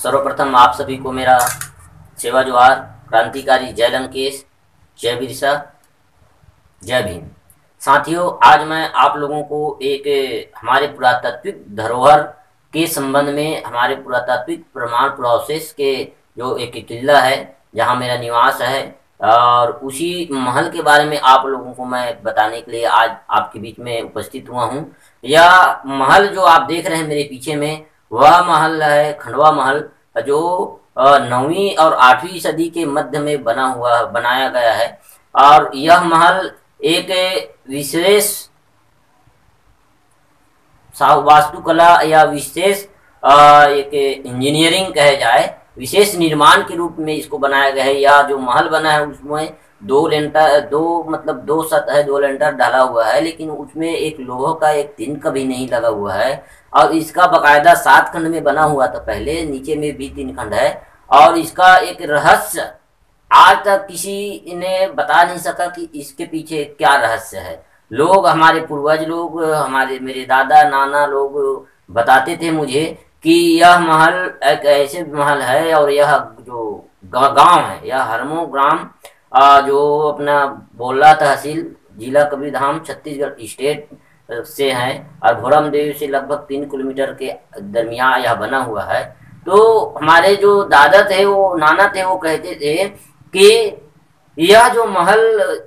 सर्वप्रथम आप सभी को मेरा सेवा जोहार। क्रांतिकारी जय लंकेश, जय बिरसा, जय भीम। साथियों, आज मैं आप लोगों को एक हमारे पुरातात्विक धरोहर के संबंध में, हमारे पुरातात्विक प्रमाण पुरावशेष के जो एक किला है जहां मेरा निवास है, और उसी महल के बारे में आप लोगों को मैं बताने के लिए आज आपके बीच में उपस्थित हुआ हूं। यह महल जो आप देख रहे हैं मेरे पीछे में, वह महल है खंडवा महल, जो 9वीं और 8वीं सदी के मध्य में बनाया गया है। और यह महल एक विशेष वास्तुकला या विशेष एक इंजीनियरिंग कहे जाए, विशेष निर्माण के रूप में इसको बनाया गया है। यह जो महल बना है उसमें दो सतह 2 लेंटर डाला हुआ है, लेकिन उसमें एक लोह का एक तिनका भी नहीं लगा हुआ है। और इसका बकायदा 7 खंड में बना हुआ था पहले, नीचे में भी 3 खंड है। और इसका एक रहस्य आज तक किसी ने बता नहीं सका कि इसके पीछे क्या रहस्य है। लोग, हमारे पूर्वज लोग, मेरे दादा नाना लोग बताते थे मुझे कि यह महल एक ऐसे महल है, और यह जो गांव है, यह हरमो ग्राम, जो अपना बोला तहसील, जिला कबीरधाम, छत्तीसगढ़ स्टेट से है, और भोरमदेव से लगभग 3 किलोमीटर के दरमियान यह बना हुआ है। तो हमारे जो दादा थे, वो नाना थे, वो कहते थे कि यह जो महल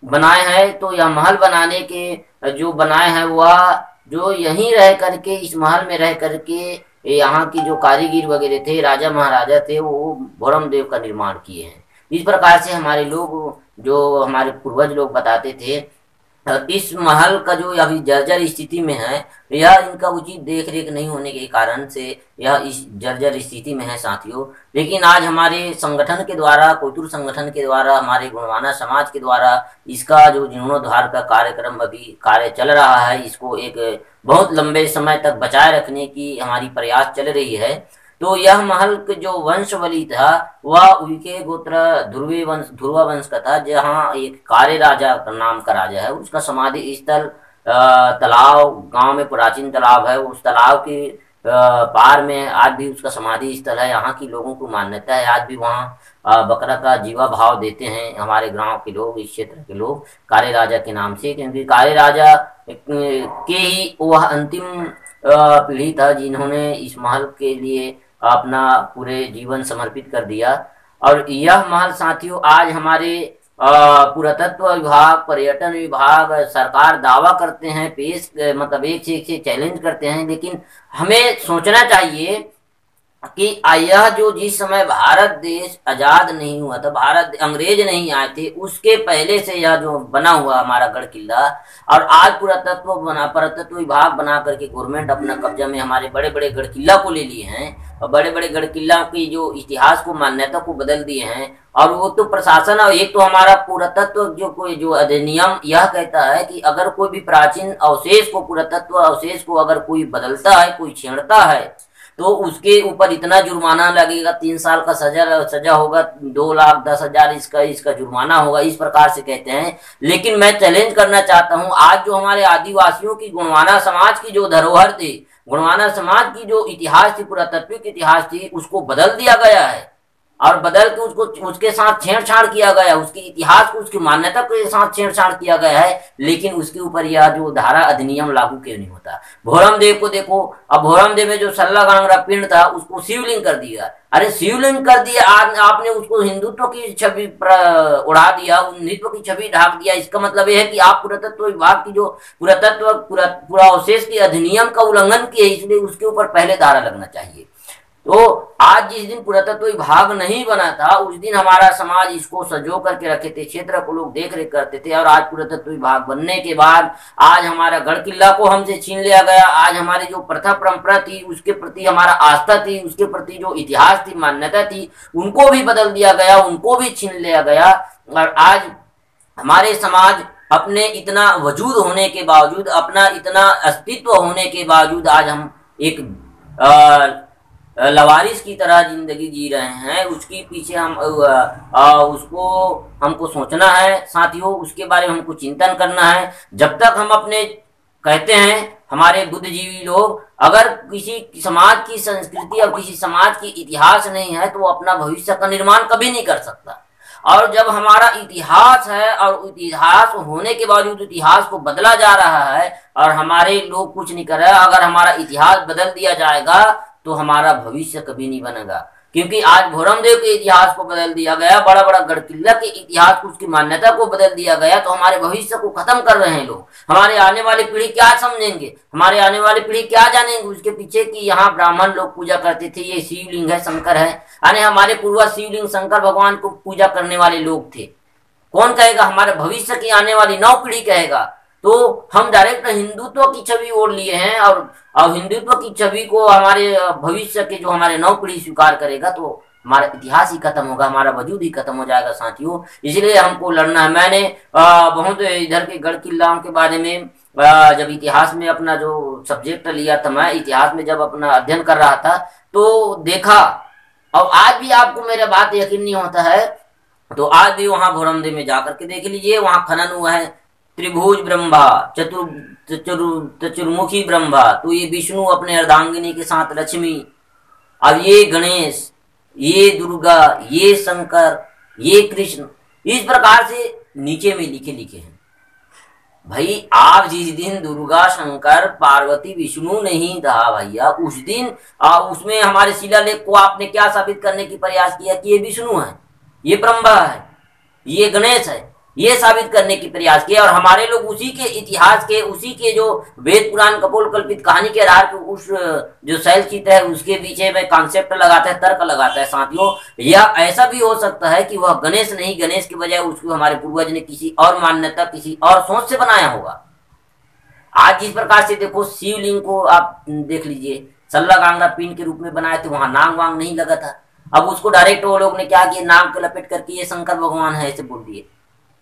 बनाए हैं, तो यह महल बनाने के जो बनाए हैं वह जो यहीं रह करके, इस महल में रह करके यहाँ की जो कारीगर वगैरह थे, राजा महाराजा थे, वो भोरमदेव का निर्माण किए हैं। इस प्रकार से हमारे लोग, जो हमारे पूर्वज लोग बताते थे। इस महल का जो अभी जर्जर स्थिति में है, यह इनका उचित देख रेख नहीं होने के कारण से यह इस जर्जर स्थिति में है साथियों। लेकिन आज हमारे संगठन के द्वारा, कोयतुर संगठन के द्वारा, हमारे गुणवाना समाज के द्वारा इसका जो जीर्णोद्धार का कार्यक्रम अभी कार्य चल रहा है, इसको एक बहुत लंबे समय तक बचाए रखने की हमारी प्रयास चल रही है। तो यह महल के जो वंशवली था, वह उनके गोत्र ध्रुवा वंश का था, जहाँ एक कारे राजा का नाम का राजा है। उसका समाधि स्थल तालाब, गांव में प्राचीन तालाब है, उस तालाब के पार में आज भी उसका समाधि स्थल है। यहाँ की लोगों को मान्यता है, आज भी वहाँ बकरा का जीवा भाव देते हैं हमारे गांव के लोग, इस क्षेत्र के लोग, कारे राजा के नाम से, क्योंकि कारे राजा के ही वह अंतिम पीढ़ी था जिन्होंने इस महल के लिए अपना पूरे जीवन समर्पित कर दिया। और यह महल साथियों आज हमारे पुरातत्व विभाग, पर्यटन विभाग, सरकार दावा करते हैं, मतलब एक से एक चैलेंज करते हैं। लेकिन हमें सोचना चाहिए कि यह जो जिस समय भारत देश आजाद नहीं हुआ था, भारत अंग्रेज नहीं आए थे, उसके पहले से यह जो बना हुआ हमारा गढ़ किला, और आज पुरातत्व विभाग बना करके गवर्नमेंट अपना कब्जा में हमारे बड़े बड़े गढ़ किला को ले लिए हैं, और बड़े बड़े गढ़ किला की जो इतिहास को, मान्यता को बदल दिए हैं। और वो तो प्रशासन, और एक तो हमारा पुरातत्व जो अधिनियम यह कहता है कि अगर कोई भी प्राचीन अवशेष को, पुरातत्व अवशेष को अगर कोई बदलता है, कोई छेड़ता है, तो उसके ऊपर इतना जुर्माना लगेगा, 3 साल का सजा होगा, 2,10,000 इसका जुर्माना होगा, इस प्रकार से कहते हैं। लेकिन मैं चैलेंज करना चाहता हूं, आज जो हमारे आदिवासियों की, गुणवाना समाज की जो धरोहर थी, गुणवाना समाज की जो इतिहास थी, पुरातात्विक इतिहास थी, उसको बदल दिया गया है, और बदल के उसके साथ छेड़छाड़ किया गया है, उसके इतिहास को, उसकी मान्यता के साथ छेड़छाड़ किया गया है। लेकिन उसके ऊपर यह जो धारा अधिनियम लागू क्यों नहीं होता? भोरमदेव को देखो, अब भोरमदेव में जो सल्ला गांगरा पिंड था, उसको शिवलिंग कर दिया। अरे शिवलिंग कर दिया, आपने उसको हिंदुत्व की छवि उड़ा दिया, हिंदुत्व की छवि ढाक दिया। इसका मतलब यह है कि आप पुरातत्व विभाग की जो पुरावशेष की अधिनियम का उल्लंघन किए, इसलिए उसके ऊपर पहले धारा लगना चाहिए। तो आज जिस दिन पुरातत्व विभाग नहीं बना था, उस दिन हमारा समाज इसको सजो करके रखे थे, क्षेत्र को लोग देख रेख करते थे। और आज पुरातत्व विभाग बनने के बाद आज हमारा गढ़ किला को हमसे छीन लिया गया। आज हमारी जो प्रथा परंपरा थी, उसके प्रति हमारा आस्था थी, उसके प्रति जो इतिहास थी, मान्यता थी, उनको भी बदल दिया गया, उनको भी छीन लिया गया। और आज हमारे समाज अपने इतना वजूद होने के बावजूद, अपना इतना अस्तित्व होने के बावजूद, आज हम एक लवारिस की तरह जिंदगी जी रहे हैं। उसके पीछे उसको हमको सोचना है साथियों, उसके बारे में हमको चिंतन करना है। जब तक हम अपने कहते हैं हमारे बुद्धिजीवी लोग, अगर किसी समाज की संस्कृति और किसी समाज की इतिहास नहीं है तो वो अपना भविष्य का निर्माण कभी नहीं कर सकता। और जब हमारा इतिहास है और इतिहास होने के बावजूद इतिहास को बदला जा रहा है और हमारे लोग कुछ नहीं कर रहे, अगर हमारा इतिहास बदल दिया जाएगा तो हमारा भविष्य कभी नहीं बनेगा। क्योंकि आज भोरमदेव के इतिहास को बदल दिया गया, बड़ा बड़ा गढ़ किला के इतिहास को, उसकी मान्यता को बदल दिया गया, तो हमारे भविष्य को खत्म कर रहे हैं लोग। हमारे आने वाली पीढ़ी क्या समझेंगे, हमारे आने वाली पीढ़ी क्या जानेंगे उसके पीछे कि यहाँ ब्राह्मण लोग पूजा करते थे, ये शिवलिंग है, शंकर है। यानी हमारे पूर्वज शिवलिंग शंकर भगवान को पूजा करने वाले लोग थे। कौन कहेगा? हमारे भविष्य की आने वाली नौ पीढ़ी कहेगा। तो हम डायरेक्ट हिंदुत्व की छवि ओढ़ लिए हैं और हिंदुत्व की छवि को हमारे भविष्य के जो हमारे नौ पीढ़ी स्वीकार करेगा तो हमारा इतिहास ही खत्म होगा, हमारा वजूद ही खत्म हो जाएगा साथियों। इसलिए हमको लड़ना है। मैंने बहुत इधर के गढ़ किल्लाओं के बारे में जब इतिहास में अपना जो सब्जेक्ट लिया था, मैं इतिहास में जब अपना अध्ययन कर रहा था तो देखा, और आज भी आपको मेरा बात यकीन नहीं होता है तो आज भी वहां भोरमदेव में जाकर के देख लीजिए, वहां खनन हुआ है। त्रिभुज ब्रह्मा, चतुर्मुखी ब्रह्मा, तो ये विष्णु अपने अर्धांगिनी के साथ लक्ष्मी, अब ये गणेश, ये दुर्गा, ये शंकर, ये कृष्ण, इस प्रकार से नीचे में लिखे लिखे हैं। भाई आप जिस दिन दुर्गा शंकर पार्वती विष्णु नहीं था भैया, उस दिन उसमें हमारे शिलालेख को आपने क्या साबित करने की प्रयास किया कि ये विष्णु है, ये ब्रह्मा है, ये गणेश है, ये साबित करने की प्रयास किया। और हमारे लोग उसी के इतिहास के, उसी के जो वेद पुराण कपोल कल्पित कहानी के आधार पर उस जो शैलचित्र है उसके पीछे में कॉन्सेप्ट लगाता है, तर्क लगाता है साथियों। या ऐसा भी हो सकता है कि वह गणेश नहीं, गणेश के बजाय उसको हमारे पूर्वज ने किसी और मान्यता, किसी और सोच से बनाया होगा। आज जिस प्रकार से देखो शिवलिंग को आप देख लीजिए, सल्ला कांगड़ा पिन के रूप में बनाए थे, वहां नाग वांग नहीं लगा था। अब उसको डायरेक्ट वो लोग ने क्या किया, नाग को लपेट करके ये शंकर भगवान है ऐसे बोल दिए।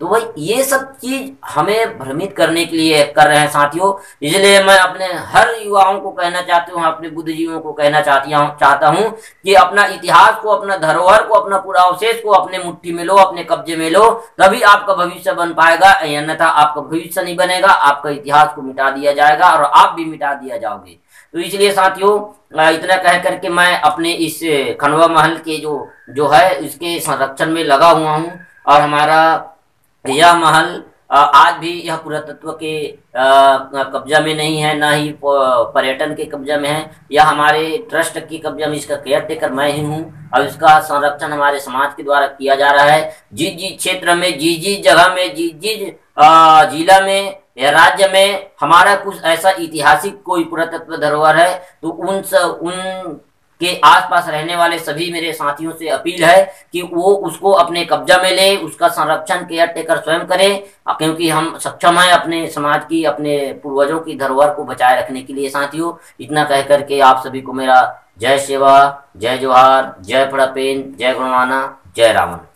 तो भाई ये सब चीज हमें भ्रमित करने के लिए कर रहे हैं साथियों। इसलिए मैं अपने हर युवाओं को कहना चाहती हूँ, अपने बुद्धिजीवियों को कहना चाहता हूँ कि अपना इतिहास को, अपना धरोहर को, अपना पूरा अवशेष को अपने मुट्ठी में लो, अपने कब्जे में लो, तभी आपका भविष्य बन पाएगा। अन्यथा आपका भविष्य नहीं बनेगा, आपका इतिहास को मिटा दिया जाएगा और आप भी मिटा दिया जाओगे। तो इसलिए साथियों इतना कह करके मैं अपने इस खंडवा महल के जो है इसके संरक्षण में लगा हुआ हूँ। और हमारा यह महल आज भी यह पुरातत्व के कब्जा में नहीं है, ना ही पर्यटन के कब्जा में है। यह हमारे ट्रस्ट की कब्जा में, इसका केयर टेकर मैं ही हूँ और इसका संरक्षण हमारे समाज के द्वारा किया जा रहा है। जिस क्षेत्र में, जिस जगह में, जिस जिला में या राज्य में हमारा कुछ ऐसा ऐतिहासिक कोई पुरातत्व धरोहर है तो उन के आसपास रहने वाले सभी मेरे साथियों से अपील है कि वो उसको अपने कब्जा में ले, उसका संरक्षण केयर टेकर स्वयं करें, क्योंकि हम सक्षम हैं अपने समाज की, अपने पूर्वजों की धरोहर को बचाए रखने के लिए साथियों। इतना कह करके आप सभी को मेरा जय सेवा, जय जोहार, जय फड़ापेन, जय गुणवाना, जय रावण।